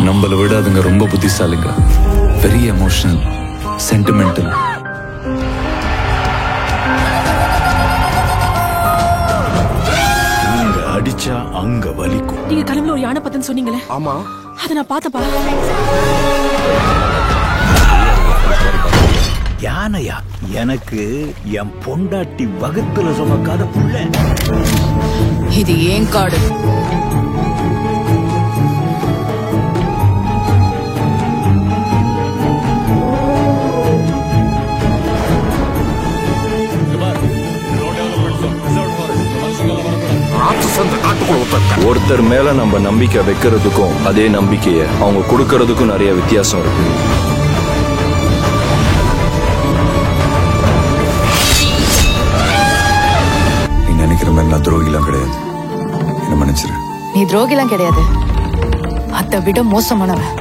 நம்மளை விட அதுங்க ரொம்ப புத்திசாலிங்க. Very emotional, sentimental. அடிச்சா அங்க வலிக்கும். நீங்க கிளம்புல ஒரு யானை பத்தன்னு சொன்னீங்களே? ஆமா, அதை நான் பார்த்தப்பா. யானையா? எனக்கு என் பொண்டாட்டி வகுத்துல சுமக்காத புள்ள. இது ஏன் காடு? ஒருத்தர் மேல நம்ம நம்பிக்கை வைக்கிறதுக்கும் அதே நம்பிக்கைய அவங்க கொடுக்கறதுக்கும் நிறைய வித்தியாசம் இருக்கு. நீ நினைக்கிற மாதிரி நான் துரோகிலாம் கிடையாது. என்ன மன்னிச்சிரு. நீ துரோகிலாம் கிடையாது, அதை விட மோசமானவன்.